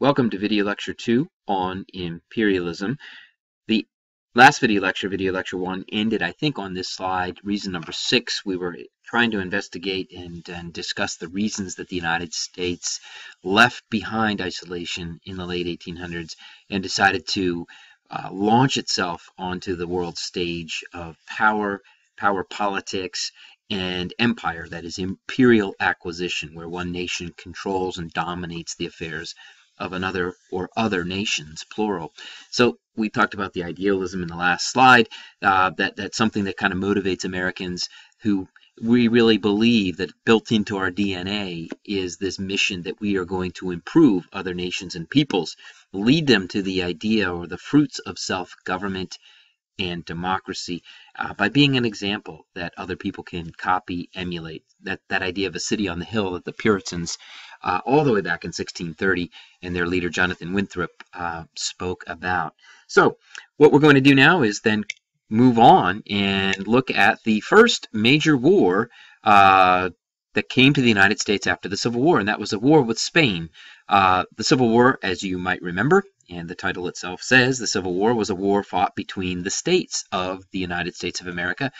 Welcome to video lecture 2 on imperialism. The last video lecture 1, ended, I think, on this slide, reason number 6. We were trying to investigate and discuss the reasons that the United States left behind isolation in the late 1800s and decided to launch itself onto the world stage of power politics, and empire, that is imperial acquisition, where one nation controls and dominates the affairs of another or other nations, plural. So we talked about the idealism in the last slide, that's something that kind of motivates Americans who we really believe that built into our DNA is this mission that we are going to improve other nations and peoples, lead them to the idea or the fruits of self-government and democracy by being an example that other people can copy, emulate. That idea of a city on the hill that the Puritans, all the way back in 1630, and their leader Jonathan Winthrop spoke about. So what we're going to do now is then move on and look at the first major war that came to the United States after the Civil War, and that was a war with Spain. The Civil War, as you might remember, and the title itself says, the Civil War was a war fought between the states of the United States of America.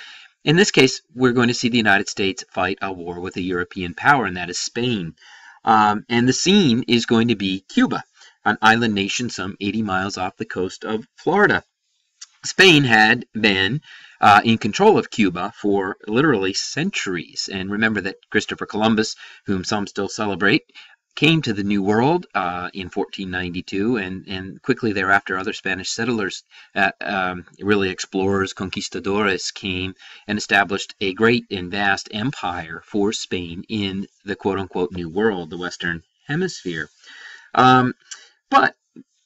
In this case, we're going to see the United States fight a war with a European power, and that is Spain. And the scene is going to be Cuba, an island nation some 80 miles off the coast of Florida. Spain had been in control of Cuba for literally centuries. And remember that Christopher Columbus, whom some still celebrate, came to the New World in 1492, and quickly thereafter other Spanish settlers, really explorers, conquistadores, came and established a great and vast empire for Spain in the quote-unquote New World, the Western Hemisphere. But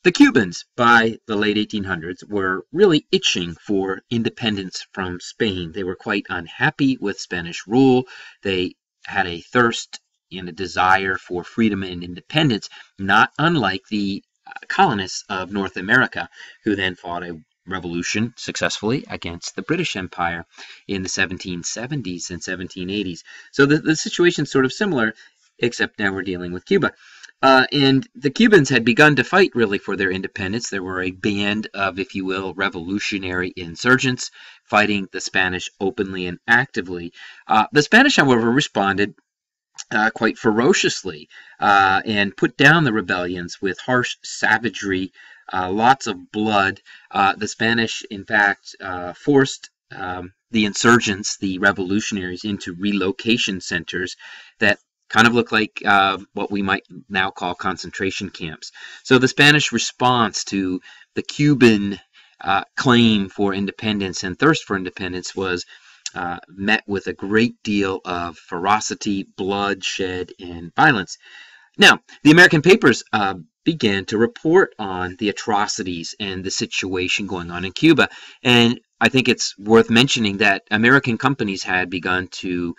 the Cubans, by the late 1800s, were really itching for independence from Spain. They were quite unhappy with Spanish rule. They had a thirst and a desire for freedom and independence, not unlike the colonists of North America, who then fought a revolution successfully against the British Empire in the 1770s and 1780s. So the situation's sort of similar, except now we're dealing with Cuba. And the Cubans had begun to fight really for their independence. There were a band of, if you will, revolutionary insurgents fighting the Spanish openly and actively. The Spanish, however, responded quite ferociously and put down the rebellions with harsh savagery, lots of blood. The Spanish, in fact, forced the insurgents, the revolutionaries, into relocation centers that kind of look like what we might now call concentration camps. So the Spanish response to the Cuban claim for independence and thirst for independence was met with a great deal of ferocity, bloodshed, and violence. Now, the American papers began to report on the atrocities and the situation going on in Cuba. And I think it's worth mentioning that American companies had begun to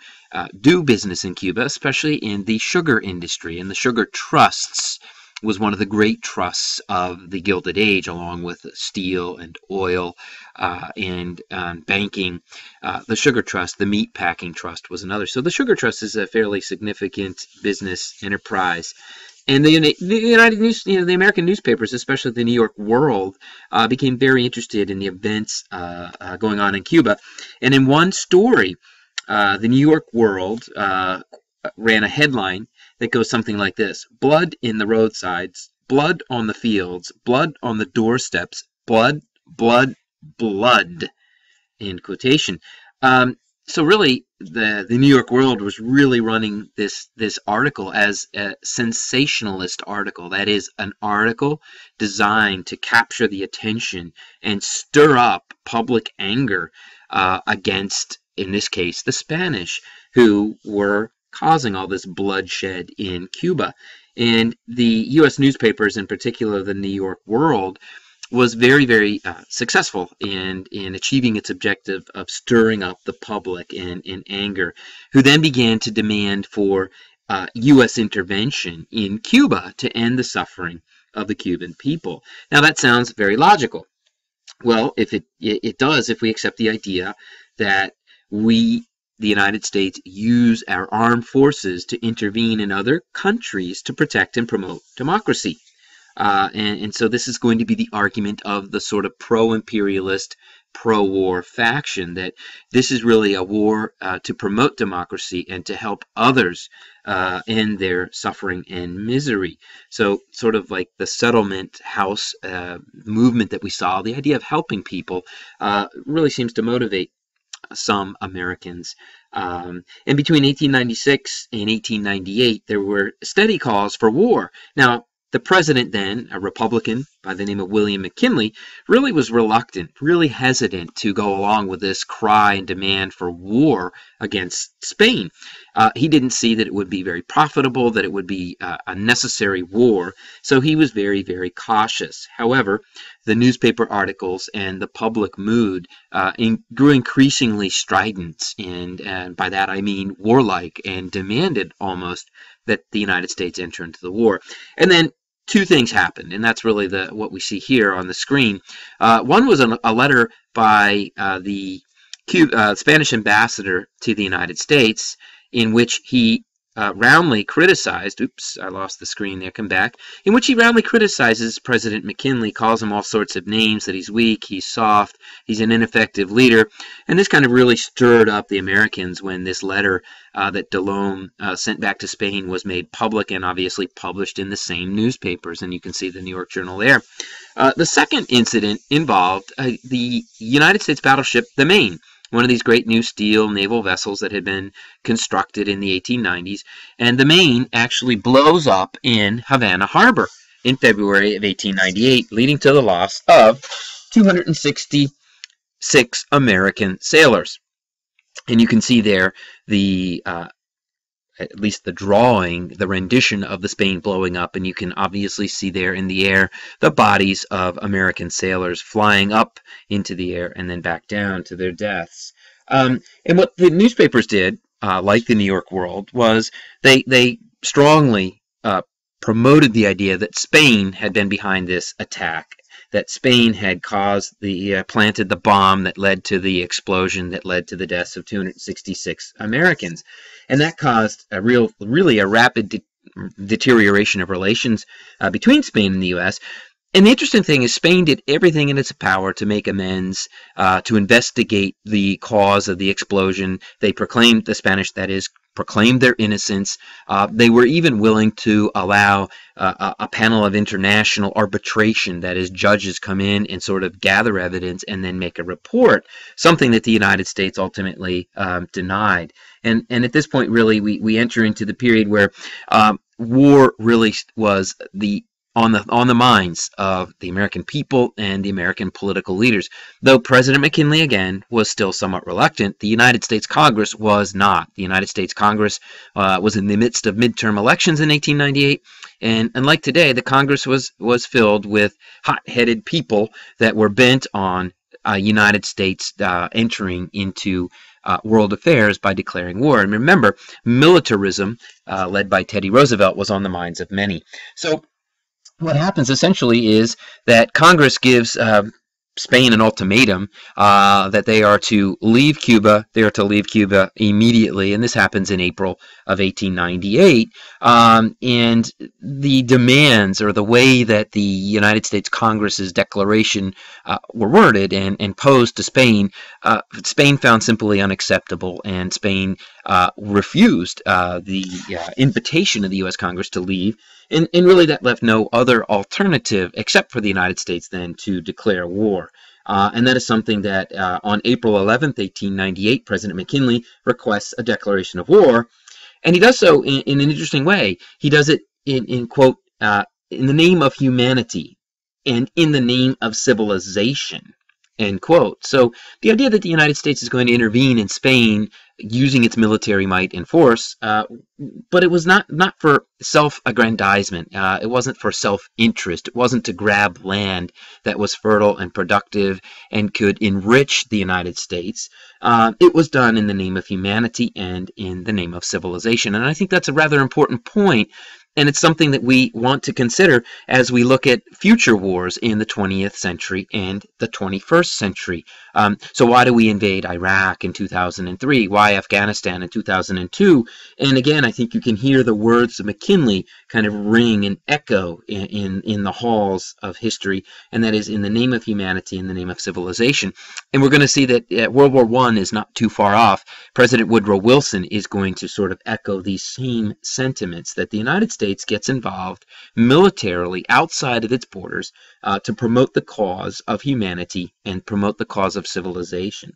do business in Cuba, especially in the sugar industry. And the sugar trusts was one of the great trusts of the Gilded Age, along with steel and oil and banking. The Sugar Trust, the Meat Packing Trust, was another. So the Sugar Trust is a fairly significant business enterprise. And the American newspapers, especially the New York World, became very interested in the events going on in Cuba. And in one story, the New York World ran a headline that goes something like this: blood in the roadsides, blood on the fields, blood on the doorsteps, blood, blood, blood, end quotation. So really, the New York World was really running this article as a sensationalist article. That is, an article designed to capture the attention and stir up public anger against, in this case, the Spanish, who were causing all this bloodshed in Cuba. And the U.S. newspapers, in particular the New York World, was very, very successful in achieving its objective of stirring up the public in anger, who then began to demand for U.S. intervention in Cuba to end the suffering of the Cuban people. Now that sounds very logical. Well, if it does, if we accept the idea that we, the United States, use our armed forces to intervene in other countries to protect and promote democracy. And so this is going to be the argument of the sort of pro-imperialist, pro-war faction, that this is really a war to promote democracy and to help others end their suffering and misery. So sort of like the settlement house movement that we saw, the idea of helping people really seems to motivate some Americans. And between 1896 and 1898, there were steady calls for war. Now, the president then, a Republican by the name of William McKinley, really was reluctant, really hesitant to go along with this cry and demand for war against Spain. He didn't see that it would be very profitable, that it would be a necessary war, so he was very, very cautious. However, the newspaper articles and the public mood grew increasingly strident, and by that I mean warlike, and demanded almost that the United States enter into the war. And then two things happened, and that's really what we see here on the screen. One was a letter by the Spanish ambassador to the United States, in which he roundly criticized, oops, I lost the screen there, come back, in which he roundly criticizes President McKinley, calls him all sorts of names, that he's weak, he's soft, he's an ineffective leader. And this kind of really stirred up the Americans when this letter that Delome sent back to Spain was made public and obviously published in the same newspapers, and you can see the New York Journal there. The second incident involved the United States battleship, the Maine, one of these great new steel naval vessels that had been constructed in the 1890s, and the Maine actually blows up in Havana Harbor in February of 1898, leading to the loss of 266 American sailors. And you can see there the at least the drawing, the rendition of the Spain blowing up, and you can obviously see there in the air the bodies of American sailors flying up into the air and then back down to their deaths. And what the newspapers did, like the New York World, was they strongly promoted the idea that Spain had been behind this attack, that Spain had planted the bomb that led to the explosion that led to the deaths of 266 Americans. And that caused really a rapid deterioration of relations between Spain and the U.S. And the interesting thing is Spain did everything in its power to make amends, to investigate the cause of the explosion. They proclaimed, the Spanish that is, proclaimed their innocence. They were even willing to allow a panel of international arbitration, that is, judges come in and sort of gather evidence and then make a report, something that the United States ultimately denied. And at this point, really, we enter into the period where war really was on the minds of the American people and the American political leaders. Though President McKinley, again, was still somewhat reluctant, the United States Congress was not. The United States Congress was in the midst of midterm elections in 1898, and unlike today, the Congress was filled with hot-headed people that were bent on United States entering into world affairs by declaring war. And remember, militarism, led by Teddy Roosevelt, was on the minds of many. So what happens essentially is that Congress gives Spain an ultimatum that they are to leave Cuba. They are to leave Cuba immediately, and this happens in April of 1898. And the demands, or the way that the United States Congress's declaration were worded and posed to Spain, Spain found simply unacceptable, and Spain refused the invitation of the U.S. Congress to leave. And really that left no other alternative except for the United States then to declare war. And that is something that on April 11th, 1898, President McKinley requests a declaration of war. And he does so in an interesting way. He does it in quote, in the name of humanity and in the name of civilization, end quote. So the idea that the United States is going to intervene in Spain using its military might and force, but it was not for self-aggrandizement. It wasn't for self-interest. It wasn't to grab land that was fertile and productive and could enrich the United States. It was done in the name of humanity and in the name of civilization. And I think that's a rather important point, And it's something that we want to consider as we look at future wars in the 20th century and the 21st century. So why do we invade Iraq in 2003? Why Afghanistan in 2002? And again, I think you can hear the words of McKinley kind of ring and echo in the halls of history, and that is in the name of humanity, in the name of civilization. And we're going to see that World War I is not too far off. President Woodrow Wilson is going to sort of echo these same sentiments, that the United States gets involved militarily outside of its borders to promote the cause of humanity and promote the cause of civilization.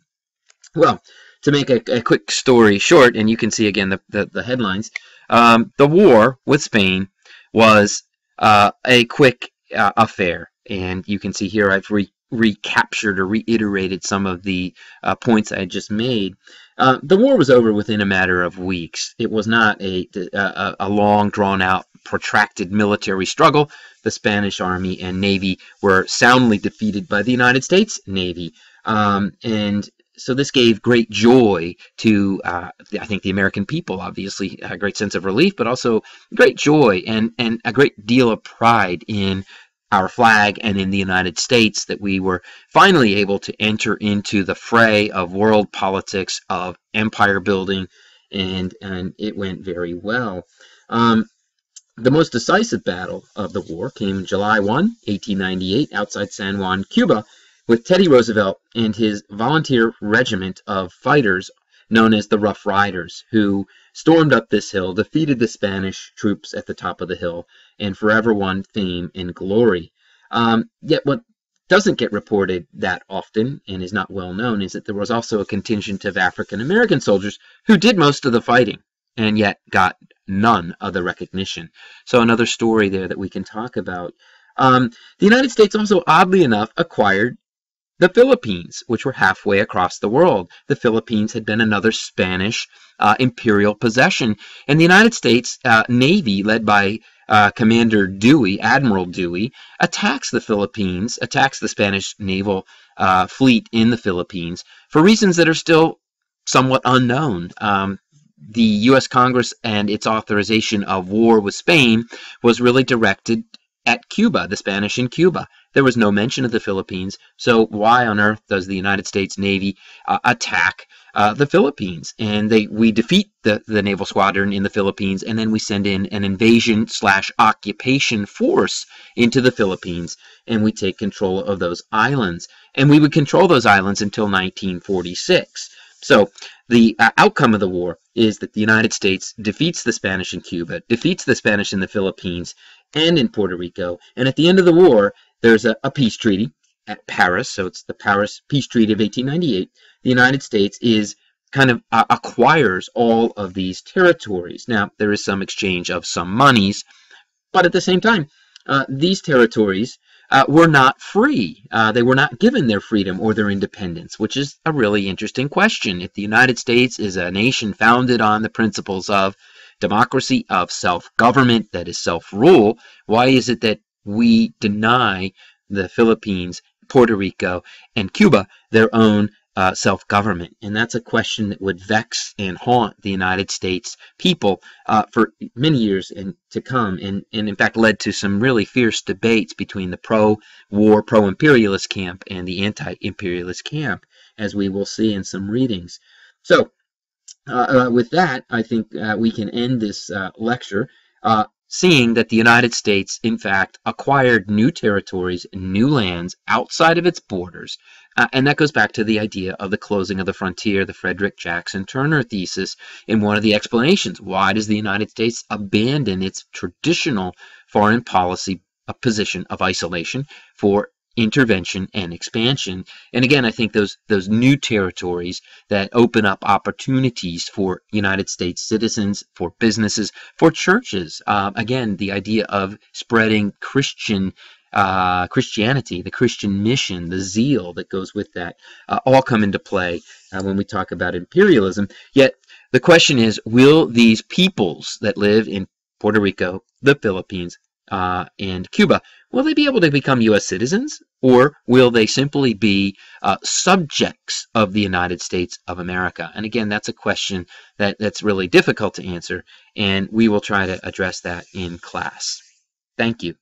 Well, to make a quick story short, and you can see again the headlines, the war with Spain was a quick affair, and you can see here I've recaptured or reiterated some of the points I just made. The war was over within a matter of weeks. It was not a long, drawn-out, protracted military struggle. The Spanish Army and Navy were soundly defeated by the United States Navy. And so this gave great joy to, I think, the American people, obviously, a great sense of relief, but also great joy and a great deal of pride in our flag and in the United States, that we were finally able to enter into the fray of world politics, of empire building, and it went very well. The most decisive battle of the war came July 1, 1898, outside San Juan, Cuba, with Teddy Roosevelt and his volunteer regiment of fighters known as the Rough Riders, who stormed up this hill, defeated the Spanish troops at the top of the hill, and forever won fame and glory. Yet what doesn't get reported that often and is not well known is that there was also a contingent of African American soldiers who did most of the fighting and yet got none of the recognition. So another story there that we can talk about. The United States also, oddly enough, acquired the Philippines, which were halfway across the world. The Philippines had been another Spanish imperial possession, and the United States Navy, led by Commander Dewey, Admiral Dewey, attacks the Philippines, attacks the Spanish naval fleet in the Philippines for reasons that are still somewhat unknown. The U.S. Congress and its authorization of war with Spain was really directed at Cuba, the Spanish in Cuba. There was no mention of the Philippines, so why on earth does the United States Navy attack the Philippines? And we defeat the naval squadron in the Philippines, and then we send in an invasion/occupation force into the Philippines, and we take control of those islands. And we would control those islands until 1946. So the outcome of the war is that the United States defeats the Spanish in Cuba, defeats the Spanish in the Philippines, and in Puerto Rico. And at the end of the war, there's a peace treaty at Paris. So it's the Paris Peace Treaty of 1898. The United States kind of acquires all of these territories. Now, there is some exchange of some monies, but at the same time, these territories were not free. They were not given their freedom or their independence, which is a really interesting question. If the United States is a nation founded on the principles of democracy, of self-government, that is self-rule, why is it that we deny the Philippines, Puerto Rico, and Cuba their own self-government? And that's a question that would vex and haunt the United States people for many years to come, and in fact led to some really fierce debates between the pro-war, pro-imperialist camp and the anti-imperialist camp, as we will see in some readings. So with that, I think we can end this lecture seeing that the United States, in fact, acquired new territories, new lands outside of its borders. And that goes back to the idea of the closing of the frontier, the Frederick Jackson Turner thesis, in one of the explanations. Why does the United States abandon its traditional foreign policy position of isolation for intervention and expansion? And again, I think those new territories that open up opportunities for United States citizens, for businesses, for churches. Again, the idea of spreading Christianity, the Christian mission, the zeal that goes with that, all come into play when we talk about imperialism. Yet the question is, will these peoples that live in Puerto Rico, the Philippines, and Cuba, will they be able to become U.S. citizens, or will they simply be subjects of the United States of America? And again, that's a question that's really difficult to answer, and we will try to address that in class. Thank you.